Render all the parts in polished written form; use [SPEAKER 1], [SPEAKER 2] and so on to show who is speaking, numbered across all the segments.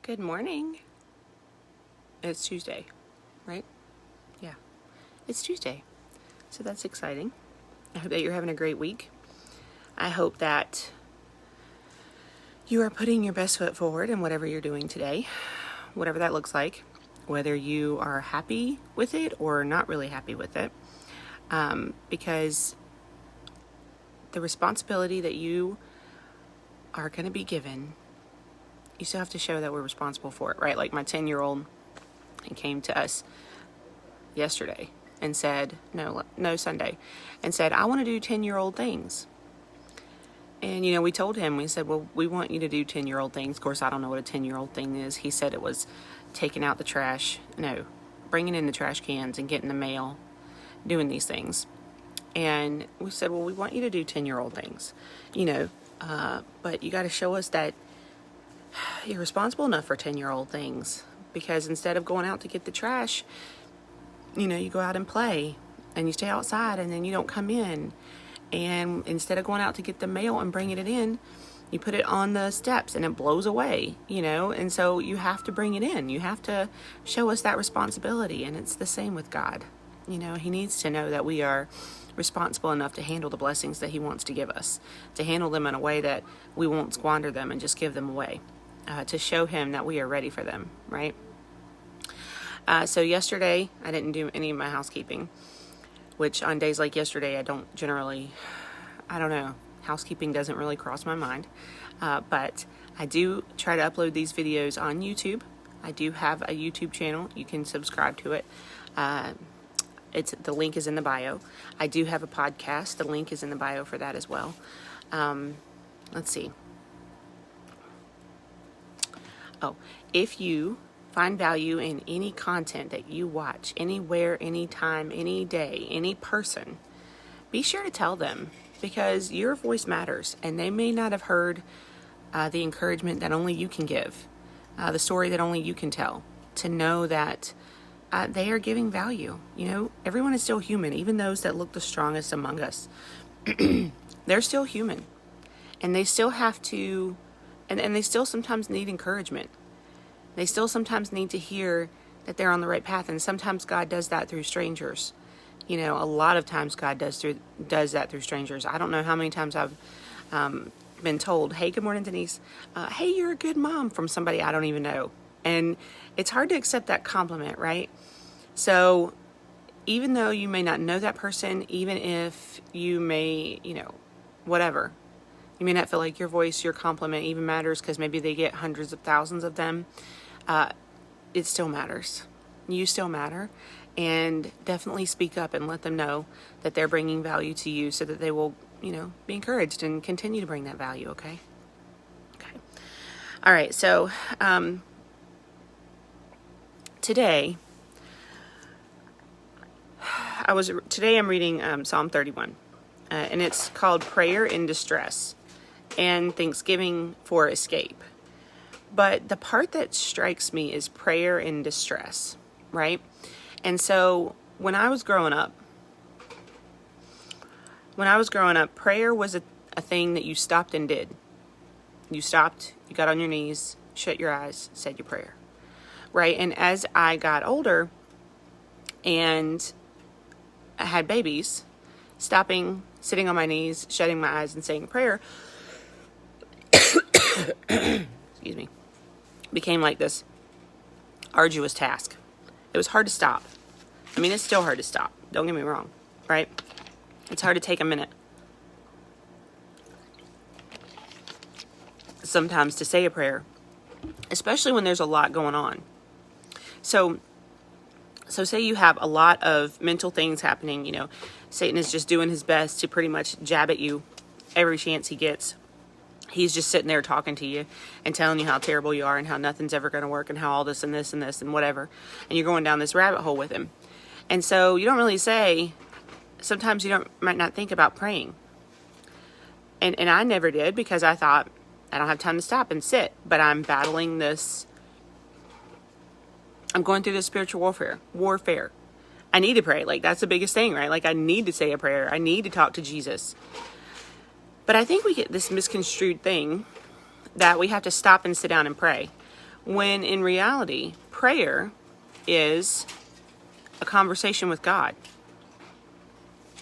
[SPEAKER 1] Good morning. It's Tuesday, right? Yeah, it's Tuesday. So that's exciting. I hope that you're having a great week. I hope that you are putting your best foot forward in whatever you're doing today, whatever that looks like, whether you are happy with it or not really happy with it. Because the responsibility that you are going to be given, you still have to show that we're responsible for it, right? Like my 10-year-old came to us yesterday and said, Sunday, and said, I want to do 10-year-old things. And, we told him, we said, well, we want you to do 10-year-old things. Of course, I don't know what a 10-year-old thing is. He said it was taking out the trash. No, bringing in the trash cans and getting the mail, doing these things. And we said, well, we want you to do 10-year-old things, but you got to show us that you're responsible enough for 10-year-old things, because instead of going out to get the trash, you go out and play and you stay outside and then you don't come in. And instead of going out to get the mail and bringing it in, you put it on the steps and it blows away, and so you have to bring it in. You have to show us that responsibility. And it's the same with God. He needs to know that we are responsible enough to handle the blessings that he wants to give us, to handle them in a way that we won't squander them and just give them away, to show him that we are ready for them, right? So yesterday, I didn't do any of my housekeeping, which on days like yesterday, I don't know, housekeeping doesn't really cross my mind, but I do try to upload these videos on YouTube. I do have a YouTube channel. You can subscribe to it. The link is in the bio. I do have a podcast. The link is in the bio for that as well. Let's see. Oh, if you find value in any content that you watch, anywhere, anytime, any day, any person, be sure to tell them, because your voice matters, and they may not have heard the encouragement that only you can give, the story that only you can tell, to know that they are giving value. Everyone is still human, even those that look the strongest among us. They're still human, and they still have to, and they still sometimes need encouragement. They still sometimes need to hear that they're on the right path, and sometimes God does that through strangers. A lot of times God does that through strangers. I don't know how many times I've been told, hey, good morning, Denise. Hey, you're a good mom, from somebody I don't even know. And it's hard to accept that compliment, right? So even though you may not know that person, even if you may, whatever, you may not feel like your voice, your compliment even matters, because maybe they get hundreds of thousands of them, it still matters. You still matter. And definitely speak up and let them know that they're bringing value to you, so that they will, be encouraged and continue to bring that value, okay? Okay. All right, so today I'm reading Psalm 31, and it's called Prayer in Distress and Thanksgiving for Escape. But the part that strikes me is prayer in distress, right? And so when I was growing up, prayer was a thing that you stopped and did. You stopped, you got on your knees, shut your eyes, said your prayer, right? And as I got older and I had babies, stopping, sitting on my knees, shutting my eyes and saying prayer, excuse me, became like this arduous task. It was hard to stop. I mean, it's still hard to stop. Don't get me wrong, right? It's hard to take a minute sometimes to say a prayer, especially when there's a lot going on. So say you have a lot of mental things happening, Satan is just doing his best to pretty much jab at you every chance he gets. He's just sitting there talking to you and telling you how terrible you are and how nothing's ever going to work and how all this and this and this and whatever. And you're going down this rabbit hole with him. And so you don't really sometimes you might not think about praying. And I never did, because I thought, I don't have time to stop and sit, but I'm battling this. I'm going through this spiritual warfare. I need to pray. Like, that's the biggest thing, right? Like, I need to say a prayer. I need to talk to Jesus. But I think we get this misconstrued thing that we have to stop and sit down and pray. when in reality, prayer is a conversation with God,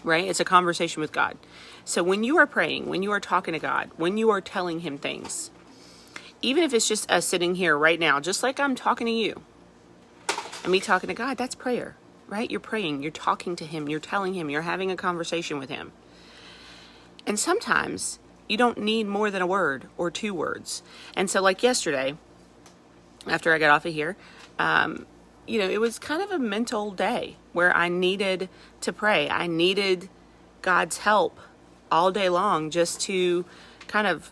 [SPEAKER 1] right? It's a conversation with God. So when you are praying, when you are talking to God, when you are telling him things, even if it's just us sitting here right now, just like I'm talking to you and me talking to God, that's prayer, right? You're praying, you're talking to him, you're telling him, you're having a conversation with him. And sometimes you don't need more than a word or two words. And so like yesterday, after I got off of here, it was kind of a mental day where I needed to pray. I needed God's help all day long just to kind of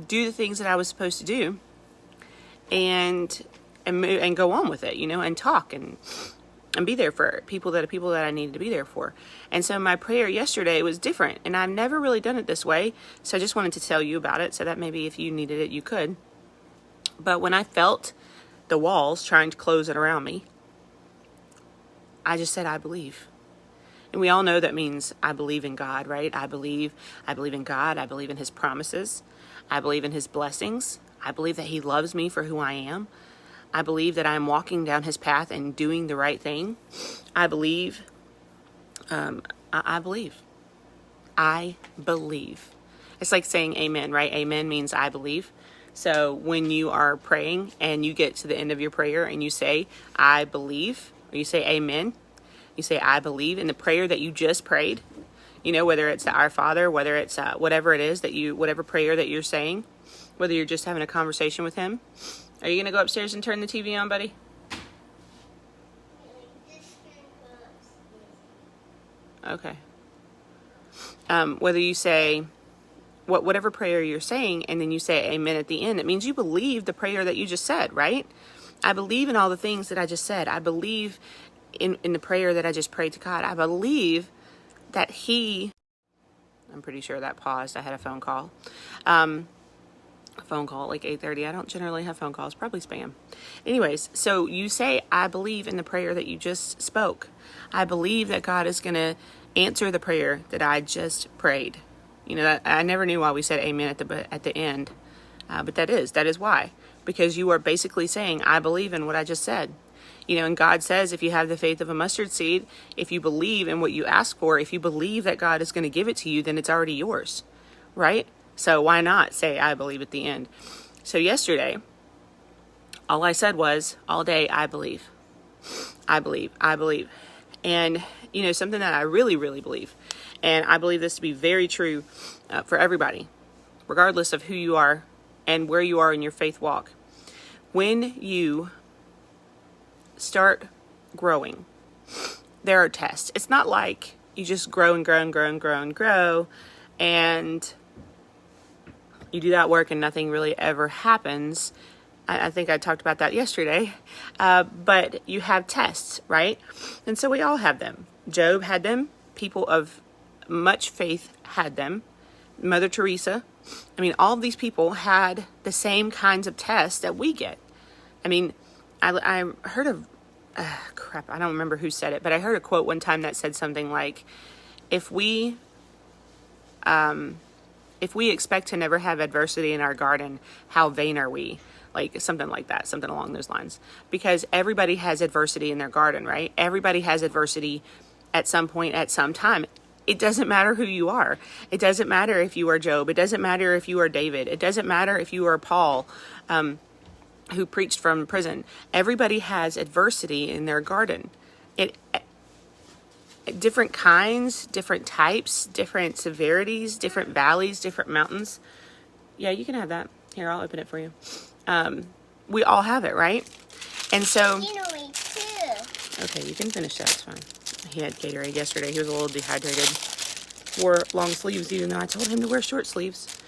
[SPEAKER 1] do the things that I was supposed to do and move, and go on with it, and talk and be there for people that I needed to be there for. And so my prayer yesterday was different, and I've never really done it this way. So I just wanted to tell you about it so that maybe if you needed it, you could. But when I felt the walls trying to close it around me, I just said, I believe. And we all know that means I believe in God, right? I believe in God. I believe in his promises. I believe in his blessings. I believe that he loves me for who I am. I believe that I'm walking down his path and doing the right thing. I believe. I believe. I believe. It's like saying amen, right? Amen means I believe. So when you are praying and you get to the end of your prayer and you say, I believe, or you say amen, you say, I believe in the prayer that you just prayed, whether it's the Our Father, whether it's whatever it is whatever prayer that you're saying, whether you're just having a conversation with him. Are you going to go upstairs and turn the TV on, buddy? Okay. Whether you say whatever prayer you're saying and then you say amen at the end, it means you believe the prayer that you just said, right? I believe in all the things that I just said. I believe in the prayer that I just prayed to God. I believe that I'm pretty sure that paused. I had a phone call. A phone call at like 8:30. I don't generally have phone calls, probably spam. Anyways, so you say, I believe in the prayer that you just spoke. I believe that God is going to answer the prayer that I just prayed. That I never knew why we said amen at the end. But that is why. Because you are basically saying, I believe in what I just said. And God says, if you have the faith of a mustard seed, if you believe in what you ask for, if you believe that God is going to give it to you, then it's already yours, right? So why not say, I believe at the end? So yesterday, all I said was, all day, I believe. I believe. I believe. And, something that I really, really believe, and I believe this to be very true for everybody, regardless of who you are and where you are in your faith walk. When you start growing, there are tests. It's not like you just grow and grow and grow and grow and grow, and you do that work and nothing really ever happens. I think I talked about that yesterday. But you have tests, right? And so we all have them. Job had them. People of much faith had them. Mother Teresa. All of these people had the same kinds of tests that we get. I heard of, I don't remember who said it, but I heard a quote one time that said something like, if we expect to never have adversity in our garden, how vain are we? Like something like that, something along those lines. Because everybody has adversity in their garden, right? Everybody has adversity at some point, at some time. It doesn't matter who you are. It doesn't matter if you are Job. It doesn't matter if you are David. It doesn't matter if you are Paul, who preached from prison. Everybody has adversity in their garden. Different kinds, different types, different severities, different valleys, different mountains. Yeah, you can have that. Here, I'll open it for you. We all have it, right? And so...
[SPEAKER 2] me too.
[SPEAKER 1] Okay, you can finish that. It's fine. He had Gatorade yesterday. He was a little dehydrated. Wore long sleeves, even though I told him to wear short sleeves.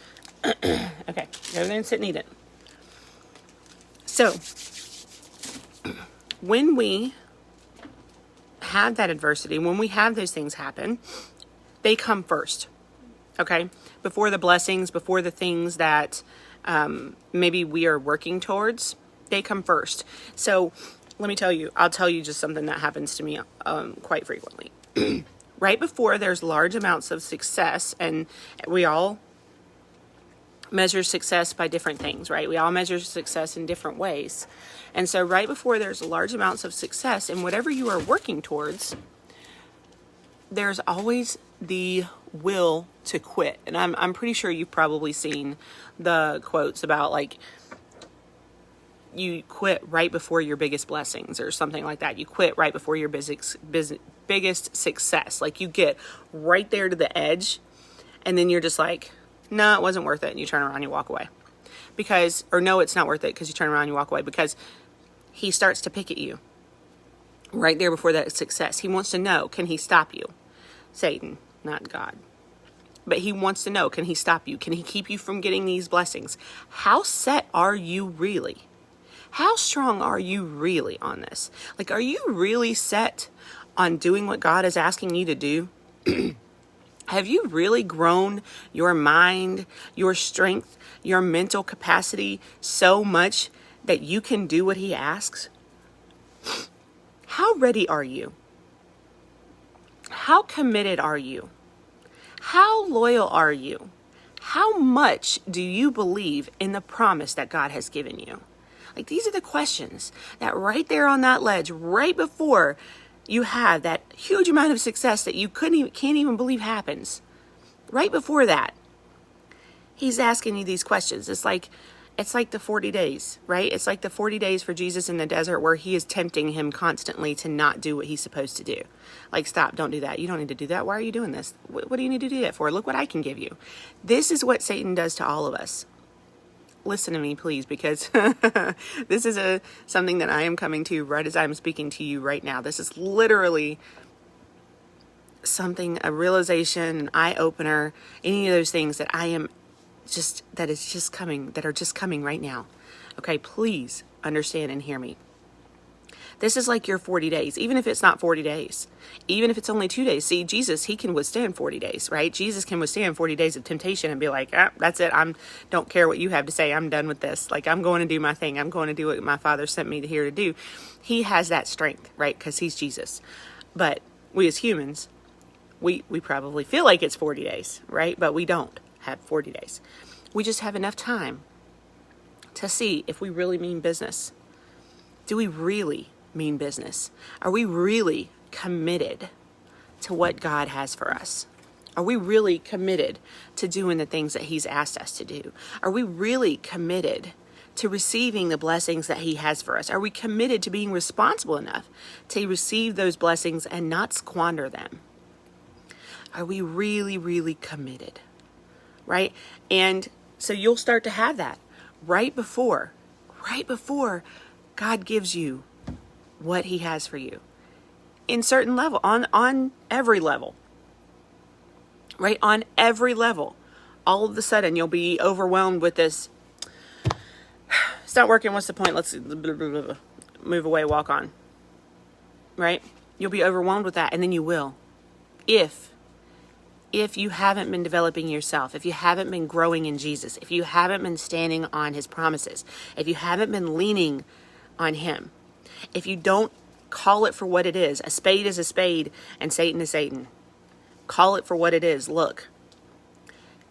[SPEAKER 1] Okay, go there and sit and eat it. So, when we have that adversity, when we have those things happen, they come first, okay? Before the blessings, before the things that maybe we are working towards, they come first. So let me tell you, I'll tell you just something that happens to me quite frequently. Right before there's large amounts of success, and we all measure success by different things, right? We all measure success in different ways. And so right before there's large amounts of success in whatever you are working towards, there's always the will to quit. And I'm pretty sure you've probably seen the quotes about like, you quit right before your biggest blessings or something like that. You quit right before your biggest success. Like you get right there to the edge and then you're just like, no, it wasn't worth it. And you turn around and you walk away or no, it's not worth it, because you turn around and you walk away because he starts to pick at you right there before that success. He wants to know, can he stop you? Satan, not God. But he wants to know, can he stop you? Can he keep you from getting these blessings? How set are you really? How strong are you really on this? Like, are you really set on doing what God is asking you to do? Have you really grown your mind, your strength, your mental capacity so much that you can do what he asks? How ready are you? How committed are you? How loyal are you? How much do you believe in the promise that God has given you? Like, these are the questions that right there on that ledge, right before you have that huge amount of success that you can't even believe happens. Right before that, he's asking you these questions. It's like the 40 days, right? It's like the 40 days for Jesus in the desert where he is tempting him constantly to not do what he's supposed to do. Like, stop, don't do that. You don't need to do that. Why are you doing this? What do you need to do that for? Look what I can give you. This is what Satan does to all of us. Listen to me, please, because this is something that I am coming to right as I'm speaking to you right now. This is literally something, a realization, an eye-opener, any of those things that that are just coming right now. Okay, please understand and hear me. This is like your 40 days, even if it's not 40 days, even if it's only 2 days. See, Jesus, he can withstand 40 days, right? Jesus can withstand 40 days of temptation and be like, that's it. Don't care what you have to say. I'm done with this. Like, I'm going to do my thing. I'm going to do what my Father sent me here to do. He has that strength, right? Because he's Jesus. But we as humans, we probably feel like it's 40 days, right? But we don't have 40 days. We just have enough time to see if we really mean business. Do we really mean business? Are we really committed to what God has for us? Are we really committed to doing the things that he's asked us to do? Are we really committed to receiving the blessings that he has for us? Are we committed to being responsible enough to receive those blessings and not squander them? Are we really, really committed? Right? And so you'll start to have that right before God gives you what he has for you in certain level, on every level, right? On every level, all of a sudden you'll be overwhelmed with this. It's not working. What's the point? Let's move away, walk on, right? You'll be overwhelmed with that. And then you will, if you haven't been developing yourself, if you haven't been growing in Jesus, if you haven't been standing on his promises, if you haven't been leaning on him, if you don't call it for what it is, a spade is a spade and Satan is Satan. Call it for what it is. Look,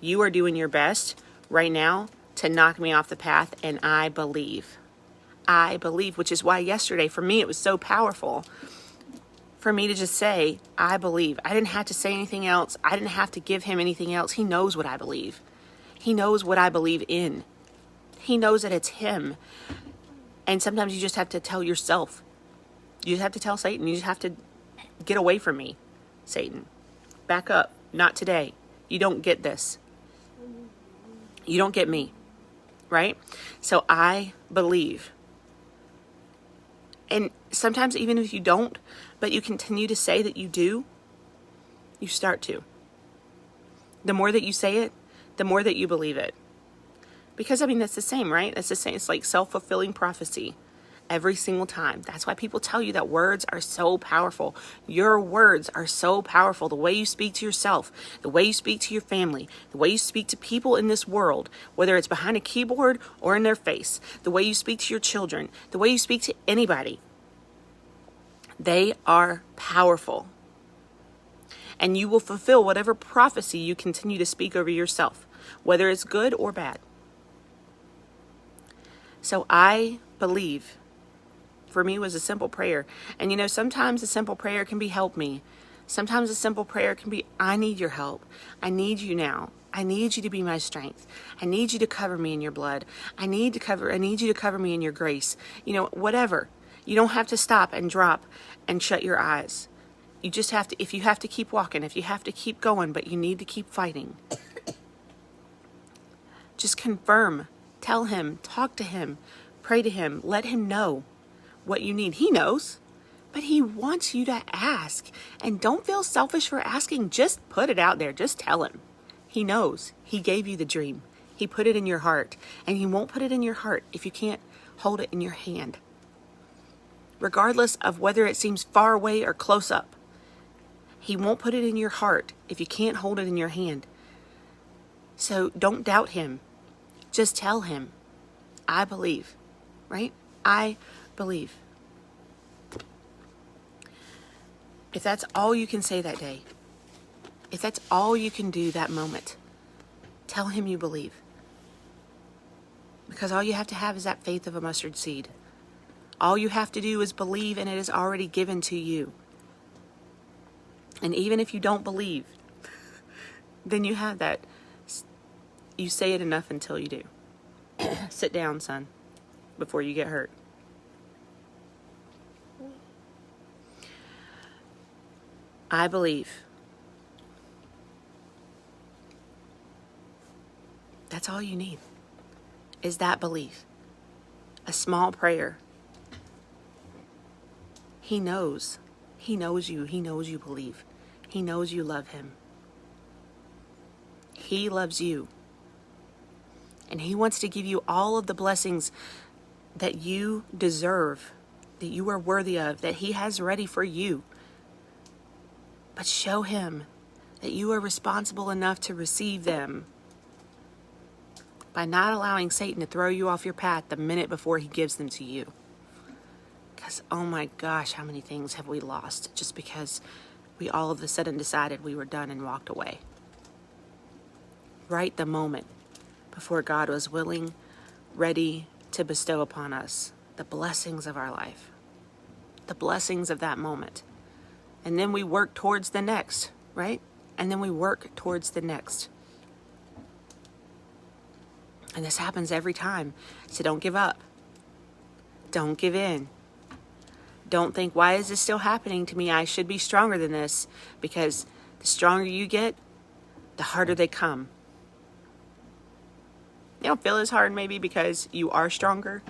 [SPEAKER 1] you are doing your best right now to knock me off the path, and I believe, which is why yesterday for me it was so powerful for me to just say, I believe. I didn't have to say anything else. I didn't have to give him anything else. He knows what I believe. He knows what I believe in. He knows that it's him. And sometimes you just have to tell yourself. You just have to tell Satan. You just have to get away from me, Satan. Back up. Not today. You don't get this. You don't get me. Right? So I believe. And sometimes even if you don't, but you continue to say that you do, you start to. The more that you say it, the more that you believe it. Because, that's the same, right? It's the same. It's like self-fulfilling prophecy every single time. That's why people tell you that words are so powerful. Your words are so powerful. The way you speak to yourself, the way you speak to your family, the way you speak to people in this world, whether it's behind a keyboard or in their face, the way you speak to your children, the way you speak to anybody, they are powerful. And you will fulfill whatever prophecy you continue to speak over yourself, whether it's good or bad. So I believe, for me, was a simple prayer. And you know, sometimes a simple prayer can be help me. Sometimes a simple prayer can be, I need your help. I need you now. I need you to be my strength. I need you to cover me in your blood. I need you to cover me in your grace. You know, whatever. You don't have to stop and drop and shut your eyes. You just have to, if you have to keep walking, if you have to keep going, but you need to keep fighting. Just confirm, tell him, talk to him, pray to him, let him know what you need. He knows, but he wants you to ask. And don't feel selfish for asking. Just put it out there. Just tell him. He knows. He gave you the dream. He put it in your heart. And he won't put it in your heart if you can't hold it in your hand. Regardless of whether it seems far away or close up. He won't put it in your heart if you can't hold it in your hand. So don't doubt him. Just tell him, I believe, right? I believe. If that's all you can say that day, if that's all you can do that moment, tell him you believe. Because all you have to have is that faith of a mustard seed. All you have to do is believe, and it is already given to you. And even if you don't believe, then you have that. You say it enough until you do. Sit down, son, before you get hurt. I believe. That's all you need, is that belief. A small prayer. He knows. He knows you. He knows you believe. He knows you love him. He loves you. And he wants to give you all of the blessings that you deserve, that you are worthy of, that he has ready for you. But show him that you are responsible enough to receive them by not allowing Satan to throw you off your path the minute before he gives them to you. Because, oh my gosh, how many things have we lost just because we all of a sudden decided we were done and walked away. Right the moment before God was willing, ready to bestow upon us the blessings of our life. The blessings of that moment. And then we work towards the next, right? And then we work towards the next. And this happens every time. So don't give up. Don't give in. Don't think, why is this still happening to me? I should be stronger than this. Because the stronger you get, the harder they come. They don't feel as hard maybe because you are stronger,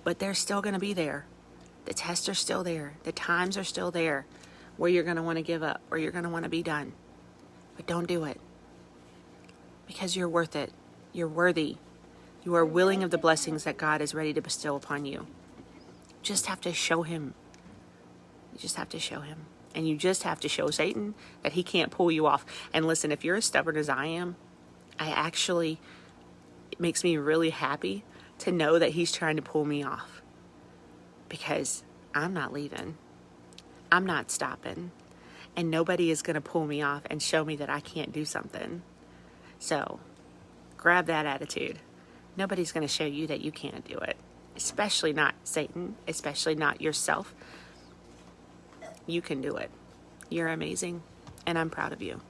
[SPEAKER 1] but they're still going to be there. The tests are still there. The times are still there where you're going to want to give up, or you're going to want to be done. But don't do it. Because you're worth it. You're worthy. You are willing of the blessings that God is ready to bestow upon you. You just have to show him. You just have to show him. And you just have to show Satan that he can't pull you off. And listen, if you're as stubborn as I am, it makes me really happy to know that he's trying to pull me off. Because I'm not leaving. I'm not stopping. And nobody is going to pull me off and show me that I can't do something. So, grab that attitude. Nobody's going to show you that you can't do it. Especially not Satan. Especially not yourself. You can do it. You're amazing. And I'm proud of you.